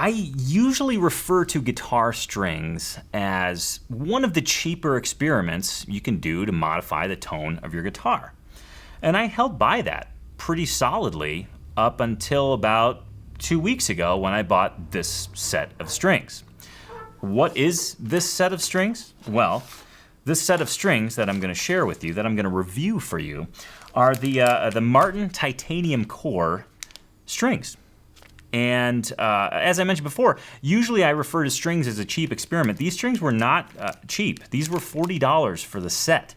I usually refer to guitar strings as one of the cheaper experiments you can do to modify the tone of your guitar. And I held by that pretty solidly up until about 2 weeks ago when I bought this set of strings. What is this set of strings? Well, this set of strings that I'm going to share with you, that I'm going to review for you, are the Martin Titanium Core strings. And as I mentioned before, usually I refer to strings as a cheap experiment. These strings were not cheap. These were $40 for the set.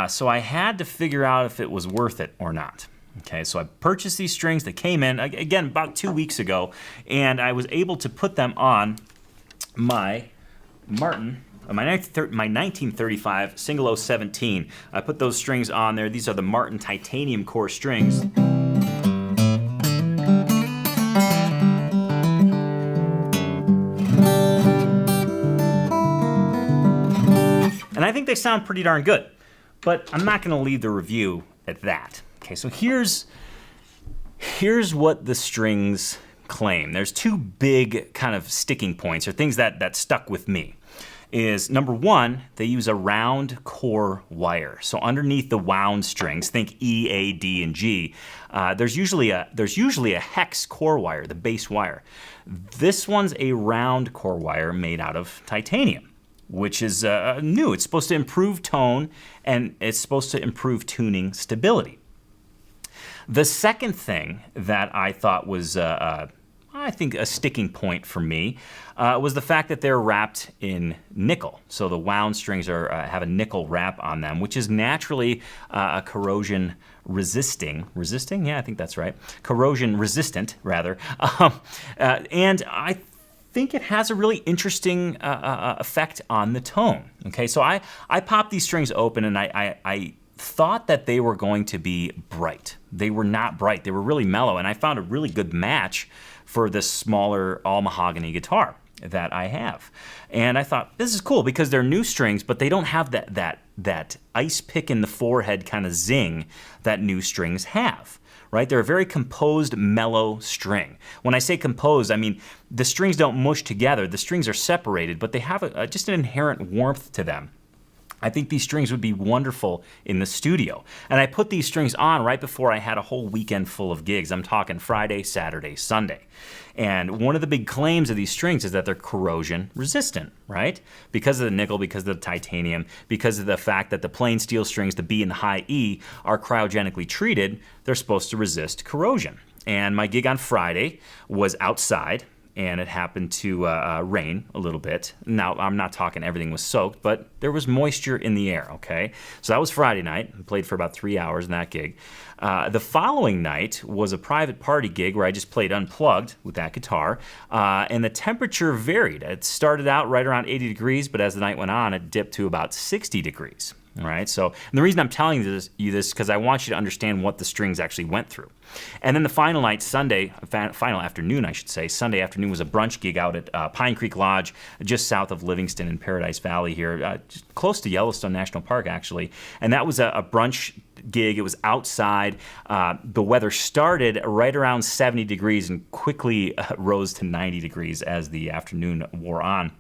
So I had to figure out if it was worth it or not. Okay, so I purchased these strings that came in, again, about 2 weeks ago, and I was able to put them on my Martin, my 1935 Single 017. I put those strings on there. These are the Martin Titanium Core strings. And I think they sound pretty darn good, but I'm not going to leave the review at that. Okay, so here's what the strings claim. There's two big kind of sticking points, or things that stuck with me. Is number one, they use a round core wire. So underneath the wound strings, think E, A, D, and G, there's usually a hex core wire, the base wire. This one's a round core wire made out of titanium, which is new. It's supposed to improve tone, and it's supposed to improve tuning stability. The second thing that I thought was, I think, a sticking point for me was the fact that they're wrapped in nickel. So the wound strings have a nickel wrap on them, which is naturally a corrosion resisting? Yeah, I think that's right. Corrosion resistant, rather. And I think it has a really interesting effect on the tone. Okay, so I popped these strings open, and I thought that they were going to be bright. They were not bright. They were really mellow, and I found a really good match for this smaller all mahogany guitar that I have. And I thought, this is cool because they're new strings, but they don't have that ice pick in the forehead kind of zing that new strings have. Right? They're a very composed, mellow string. When I say composed, I mean the strings don't mush together. The strings are separated, but they have just an inherent warmth to them. I think these strings would be wonderful in the studio. And I put these strings on right before I had a whole weekend full of gigs. I'm talking Friday, Saturday, Sunday. And one of the big claims of these strings is that they're corrosion resistant, right? Because of the nickel, because of the titanium, because of the fact that the plain steel strings, the B and the high E, are cryogenically treated, they're supposed to resist corrosion. And my gig on Friday was outside, and it happened to rain a little bit. Now, I'm not talking everything was soaked, but there was moisture in the air, okay? So that was Friday night. I played for about 3 hours in that gig. The following night was a private party gig where I just played unplugged with that guitar, and the temperature varied. It started out right around 80 degrees, but as the night went on, it dipped to about 60 degrees. All right, so and the reason I'm telling you this because I want you to understand what the strings actually went through. And then the final night, final afternoon, I should say, Sunday afternoon was a brunch gig out at Pine Creek Lodge, just south of Livingston in Paradise Valley here, just close to Yellowstone National Park, actually. And that was a brunch gig. It was outside. The weather started right around 70 degrees and quickly rose to 90 degrees as the afternoon wore on.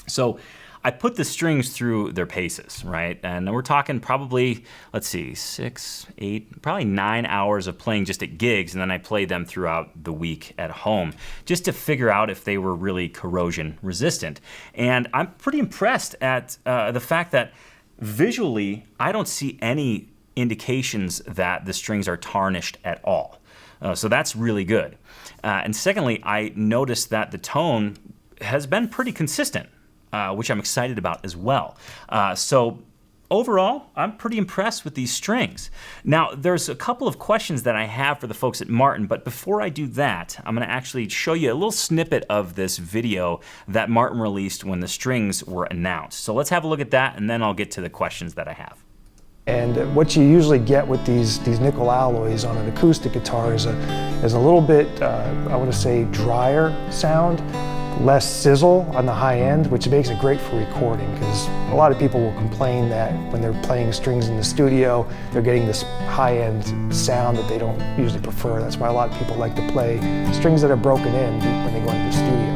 So I put the strings through their paces, right? And we're talking probably, let's see, 6, 8, probably 9 hours of playing just at gigs, and then I played them throughout the week at home just to figure out if they were really corrosion resistant. And I'm pretty impressed at the fact that visually, I don't see any indications that the strings are tarnished at all. So that's really good. And secondly, I noticed that the tone has been pretty consistent. Which I'm excited about as well. So overall, I'm pretty impressed with these strings. Now, there's a couple of questions that I have for the folks at Martin, but before I do that, I'm going to actually show you a little snippet of this video that Martin released when the strings were announced. So let's have a look at that, and then I'll get to the questions that I have. And what you usually get with these nickel alloys on an acoustic guitar is a little bit, I want to say, drier sound. Less sizzle on the high end, which makes it great for recording because a lot of people will complain that when they're playing strings in the studio, they're getting this high-end sound that they don't usually prefer. That's why a lot of people like to play strings that are broken in when they go into the studio.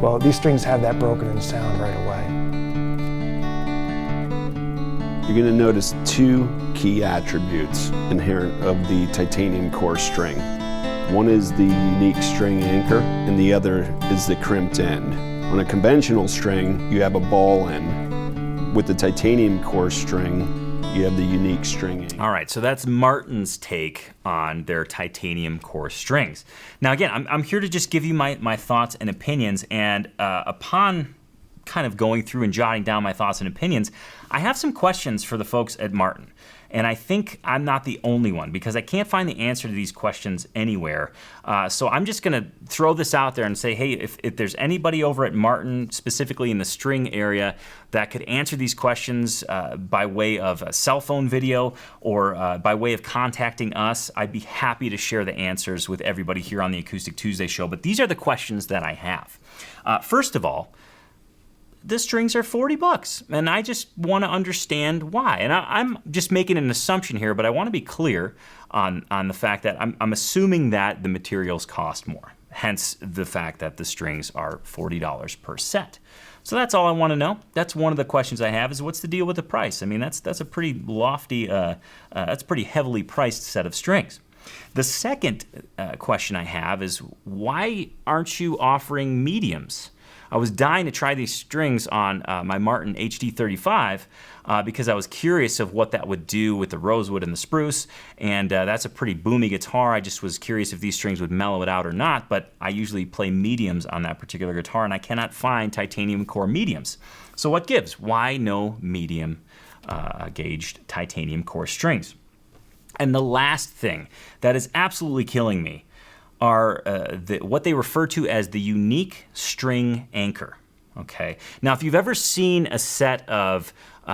Well, these strings have that broken-in sound right away. You're going to notice two key attributes inherent of the titanium core string. One is the unique string anchor, and the other is the crimped end. On a conventional string, you have a ball end. With the titanium core string, you have the unique string anchor. All right, so that's Martin's take on their titanium core strings. Now again, I'm here to just give you my thoughts and opinions, and upon kind of going through and jotting down my thoughts and opinions, I have some questions for the folks at Martin. And I think I'm not the only one, because I can't find the answer to these questions anywhere. So I'm just going to throw this out there and say, hey, if there's anybody over at Martin, specifically in the string area, that could answer these questions by way of a cell phone video or by way of contacting us, I'd be happy to share the answers with everybody here on the Acoustic Tuesday show. But these are the questions that I have. First of all, the strings are $40, and I just want to understand why. And I'm just making an assumption here, but I want to be clear on the fact that I'm assuming that the materials cost more, hence the fact that the strings are $40 per set. So that's all I want to know. That's one of the questions I have, is what's the deal with the price? I mean, that's a pretty lofty, that's a pretty heavily priced set of strings. The second question I have is, why aren't you offering mediums? I was dying to try these strings on my Martin HD35 because I was curious of what that would do with the rosewood and the spruce, and that's a pretty boomy guitar. I just was curious if these strings would mellow it out or not, but I usually play mediums on that particular guitar, and I cannot find titanium core mediums. So what gives? Why no medium gauged titanium core strings? And the last thing that is absolutely killing me are what they refer to as the unique string anchor. Okay. Now, if you've ever seen a set of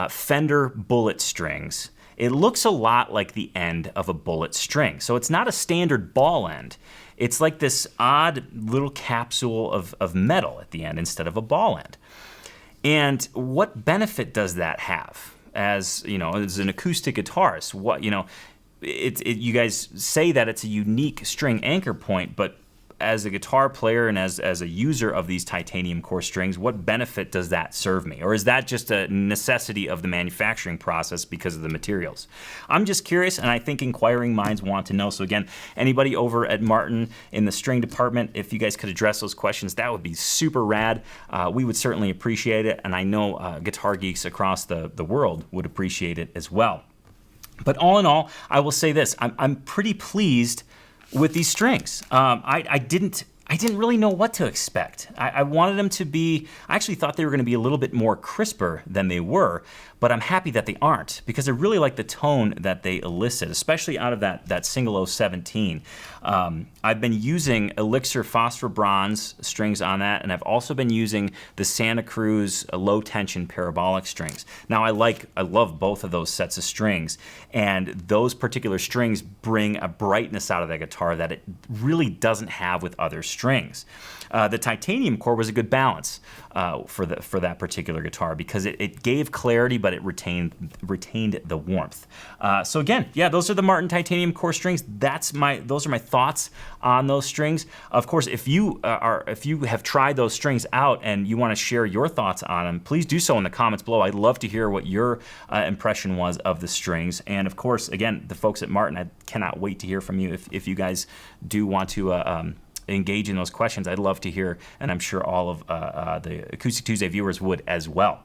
Fender bullet strings, it looks a lot like the end of a bullet string. So it's not a standard ball end. It's like this odd little capsule of metal at the end instead of a ball end. And what benefit does that have? As you know, as an acoustic guitarist, what you guys say that it's a unique string anchor point, but as a guitar player and as a user of these titanium core strings, what benefit does that serve me? Or is that just a necessity of the manufacturing process because of the materials? I'm just curious, and I think inquiring minds want to know. So again, anybody over at Martin in the string department, if you guys could address those questions, that would be super rad. We would certainly appreciate it, and I know guitar geeks across the world would appreciate it as well. But all in all, I will say this: I'm pretty pleased with these strings. I didn't really know what to expect. I wanted them to be, I actually thought they were going to be a little bit more crisper than they were, but I'm happy that they aren't, because I really like the tone that they elicit, especially out of that single 017. I've been using Elixir Phosphor Bronze strings on that, and I've also been using the Santa Cruz low tension parabolic strings. Now I love both of those sets of strings, and those particular strings bring a brightness out of that guitar that it really doesn't have with other strings. The titanium core was a good balance for that particular guitar, because it gave clarity, but it retained the warmth. So again, yeah, those are the Martin titanium core strings. Those are my thoughts on those strings. Of course, if you have tried those strings out and you want to share your thoughts on them, please do so in the comments below. I'd love to hear what your impression was of the strings. And of course, again, the folks at Martin, I cannot wait to hear from you if you guys do want to engage in those questions. I'd love to hear, and I'm sure all of the Acoustic Tuesday viewers would as well.